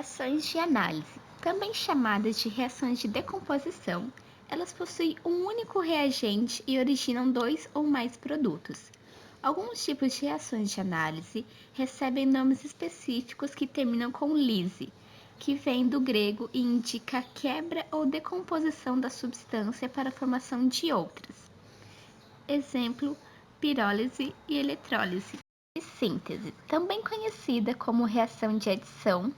Reações de análise, também chamadas de reações de decomposição, elas possuem um único reagente e originam dois ou mais produtos. Alguns tipos de reações de análise recebem nomes específicos que terminam com lise, que vem do grego e indica a quebra ou decomposição da substância para a formação de outras. Exemplo, pirólise e eletrólise. De síntese, também conhecida como reação de adição,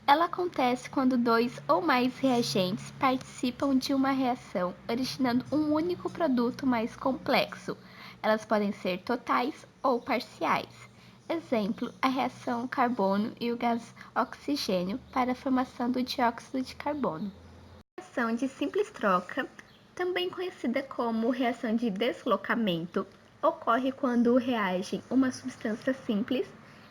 ela acontece quando dois ou mais reagentes participam de uma reação, originando um único produto mais complexo. Elas podem ser totais ou parciais. Exemplo, a reação carbono e o gás oxigênio para a formação do dióxido de carbono. Reação de simples troca, também conhecida como reação de deslocamento, ocorre quando reagem uma substância simples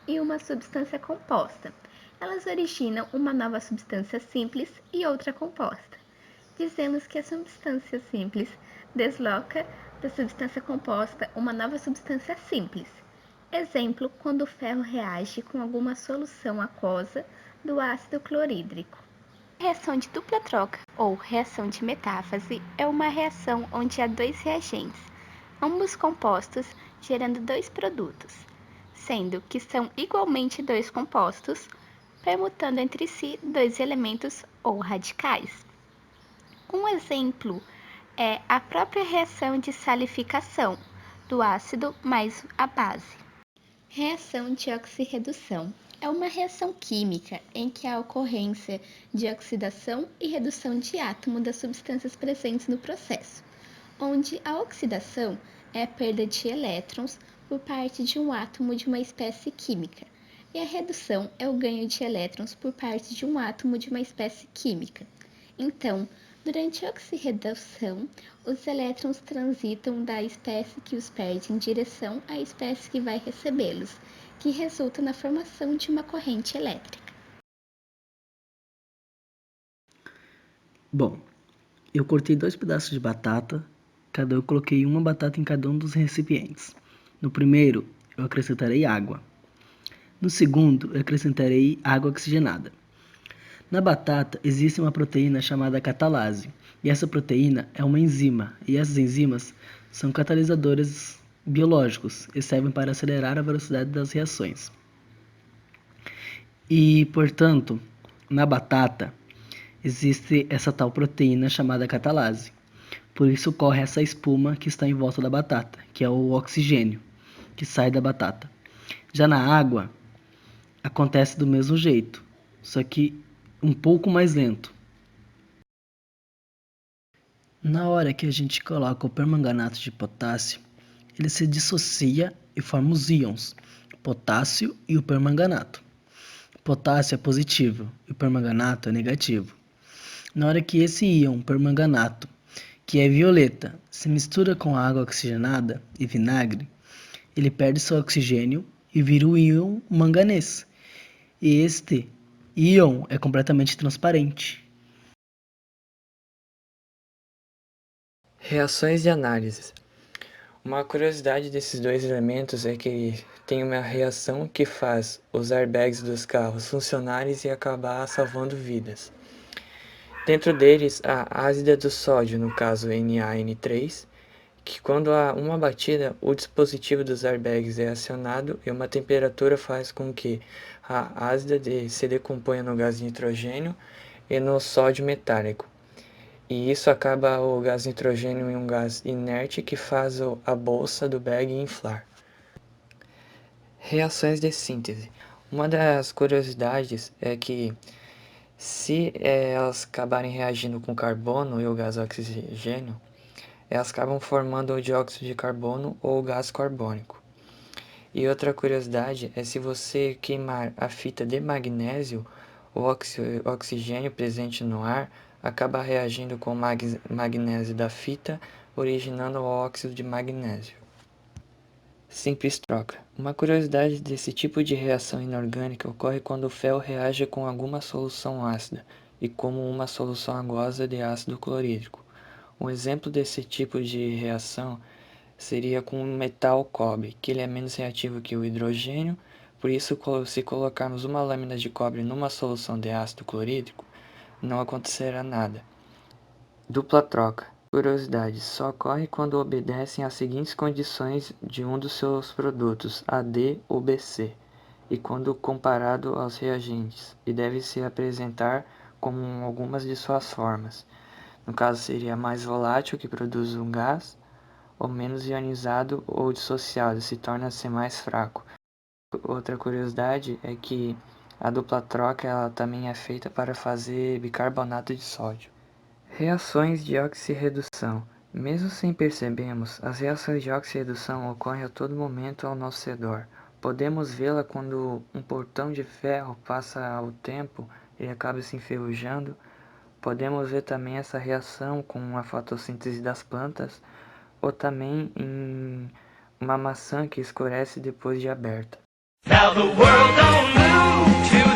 e uma substância composta. Elas originam uma nova substância simples e outra composta. Dizemos que a substância simples desloca da substância composta uma nova substância simples. Exemplo, quando o ferro reage com alguma solução aquosa do ácido clorídrico. A reação de dupla troca, ou reação de metáfase, é uma reação onde há dois reagentes, ambos compostos, gerando dois produtos, sendo que são igualmente dois compostos, permutando entre si dois elementos ou radicais. Um exemplo é a própria reação de salificação do ácido mais a base. Reação de oxirredução é uma reação química em que há ocorrência de oxidação e redução de átomo das substâncias presentes no processo, onde a oxidação é a perda de elétrons por parte de um átomo de uma espécie química, e a redução é o ganho de elétrons por parte de um átomo de uma espécie química. Então, durante a oxirredução, os elétrons transitam da espécie que os perde em direção à espécie que vai recebê-los, que resulta na formação de uma corrente elétrica. Bom, eu cortei 2 pedaços de batata, eu coloquei uma batata em cada um dos recipientes. No primeiro, eu acrescentarei água. No segundo, eu acrescentarei água oxigenada. Na batata existe uma proteína chamada catalase, e essa proteína é uma enzima, e essas enzimas são catalisadores biológicos e servem para acelerar a velocidade das reações. E, portanto, na batata existe essa tal proteína chamada catalase. Por isso corre essa espuma que está em volta da batata, que é o oxigênio que sai da batata. Já na água acontece do mesmo jeito, só que um pouco mais lento. Na hora que a gente coloca o permanganato de potássio, ele se dissocia e forma os íons, potássio e o permanganato. Potássio é positivo e o permanganato é negativo. Na hora que esse íon permanganato, que é violeta, se mistura com água oxigenada e vinagre, ele perde seu oxigênio e vira o íon manganês. E este íon é completamente transparente. Reações de análise. Uma curiosidade desses dois elementos é que tem uma reação que faz os airbags dos carros funcionarem e acabar salvando vidas. Dentro deles, a ácida do sódio, no caso NaN3, que quando há uma batida, o dispositivo dos airbags é acionado e uma temperatura faz com que a ácida se decomponha no gás nitrogênio e no sódio metálico. E isso acaba o gás nitrogênio em um gás inerte que faz a bolsa do bag inflar. Reações de síntese. Uma das curiosidades é que se elas acabarem reagindo com carbono e o gás oxigênio, elas acabam formando o dióxido de carbono ou o gás carbônico. E outra curiosidade é se você queimar a fita de magnésio, o oxigênio presente no ar acaba reagindo com o magnésio da fita, originando o óxido de magnésio. Simples troca. Uma curiosidade desse tipo de reação inorgânica ocorre quando o ferro reage com alguma solução ácida e como uma solução aquosa de ácido clorídrico. Um exemplo desse tipo de reação seria com o metal cobre, que ele é menos reativo que o hidrogênio, Por isso, se colocarmos uma lâmina de cobre numa solução de ácido clorídrico, não acontecerá nada. Dupla troca. Curiosidade: só ocorre quando obedecem às seguintes condições de um dos seus produtos, AD ou BC, e quando comparado aos reagentes, e deve se apresentar como algumas de suas formas. No caso, seria mais volátil, que produz um gás, ou menos ionizado ou dissociado, se torna-se mais fraco. Outra curiosidade é que a dupla troca ela também é feita para fazer bicarbonato de sódio. Reações de oxirredução. Mesmo sem percebermos, as reações de oxirredução ocorrem a todo momento ao nosso redor. Podemos vê-la quando um portão de ferro passa o tempo e acaba se enferrujando. Podemos ver também essa reação com a fotossíntese das plantas, ou também em uma maçã que escurece depois de aberta. Now the world don't move too